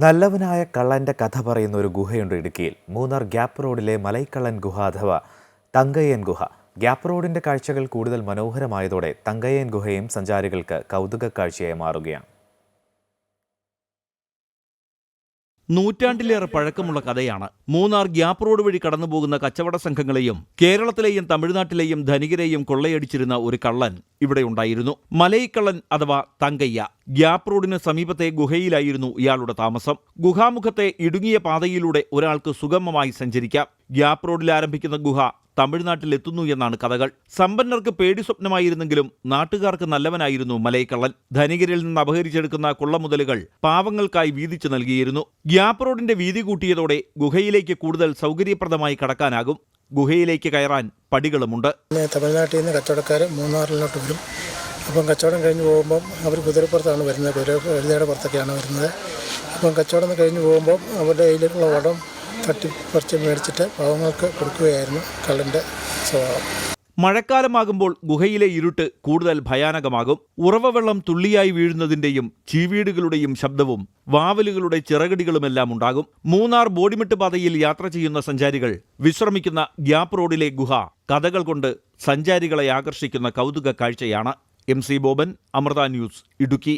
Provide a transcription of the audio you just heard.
നല്ലവനായ കള്ളന്റെ കഥ പറയുന്ന ഒരു ഗുഹയുണ്ട് ഇടുക്കിയിൽ. മൂന്നാർ ഗ്യാപ്പ് റോഡിലെ മലൈക്കള്ളൻ ഗുഹ അഥവാ തങ്കയ്യൻ ഗുഹ. ഗ്യാപ്പ് റോഡിന്റെ കാഴ്ചകൾ കൂടുതൽ മനോഹരമായതോടെ തങ്കയ്യൻ ഗുഹയും സഞ്ചാരികൾക്ക് കൗതുക കാഴ്ചയായി മാറുകയാണ്. നൂറ്റാണ്ടിലേറെ പഴക്കമുള്ള കഥയാണ്. മൂന്നാർ ഗ്യാപ്പ് റോഡ് വഴി കടന്നുപോകുന്ന കച്ചവട സംഘങ്ങളെയും കേരളത്തിലെയും തമിഴ്നാട്ടിലെയും ധനികരെയും കൊള്ളയടിച്ചിരുന്ന ഒരു കള്ളൻ ഇവിടെ ഉണ്ടായിരുന്നു. മലൈക്കള്ളൻ അഥവാ തങ്കയ്യ. ഗ്യാപ്പ് റോഡിന് സമീപത്തെ ഗുഹയിലായിരുന്നു ഇയാളുടെ താമസം. ഗുഹാമുഖത്തെ ഇടുങ്ങിയ പാതയിലൂടെ ഒരാൾക്ക് സുഗമമായി സഞ്ചരിക്കാം. ഗ്യാപ്പ് റോഡിൽ ആരംഭിക്കുന്ന ഗുഹ തമിഴ്നാട്ടിലെത്തുന്നു എന്നാണ് കഥകൾ. സമ്പന്നർക്ക് പേടി സ്വപ്നമായിരുന്നെങ്കിലും നാട്ടുകാർക്ക് നല്ലവനായിരുന്നു മലൈക്കള്ളൻ. ധനികരിൽ നിന്ന് അപഹരിച്ചെടുക്കുന്ന കൊള്ളമുതലുകൾ പാവങ്ങൾക്കായി വീതിച്ചു നൽകിയിരുന്നു. ഗ്യാപ്പ് റോഡിന്റെ വീതി കൂട്ടിയതോടെ ഗുഹയിലേക്ക് കൂടുതൽ സൗകര്യപ്രദമായി കടക്കാനാകും. ഗുഹയിലേക്ക് കയറാൻ പടികളുമുണ്ട്. തമിഴ്നാട്ടിൽ നിന്ന് കച്ചവടക്കാർ മൂന്നാറിലോട്ട് വരും. അപ്പം കച്ചവടം കഴിഞ്ഞ് പോകുമ്പം അവർ കുതിരപ്പുറത്താണ് വരുന്നത്, കഴുതയുടെ പുറത്തൊക്കെയാണ് വരുന്നത്. അപ്പം കച്ചവടം കഴിഞ്ഞ് പോകുമ്പം അവരുടെ കയ്യിലുള്ള വടം തട്ടിപ്പറിച്ച് മേടിച്ചിട്ട് പാവങ്ങൾക്ക് കൊടുക്കുകയായിരുന്നു കള്ളൻ്റെ സ്വഭാവം. മഴക്കാലമാകുമ്പോൾ ഗുഹയിലെ ഇരുട്ട് കൂടുതൽ ഭയാനകമാകും. ഉറവവെള്ളം തുള്ളിയായി വീഴുന്നതിന്റെയും ചീവീടുകളുടെയും ശബ്ദവും വാവലുകളുടെ ചിറകടികളുമെല്ലാം ഉണ്ടാകും. മൂന്നാർ ബോഡിമെട്ട് പാതയിൽ യാത്ര ചെയ്യുന്ന സഞ്ചാരികൾ വിശ്രമിക്കുന്ന ഗ്യാപ്പ് റോഡിലെ ഗുഹ കഥകൾ കൊണ്ട് സഞ്ചാരികളെ ആകർഷിക്കുന്ന കൗതുക കാഴ്ചയാണ്. MC Boban, Amrita news, Idukki.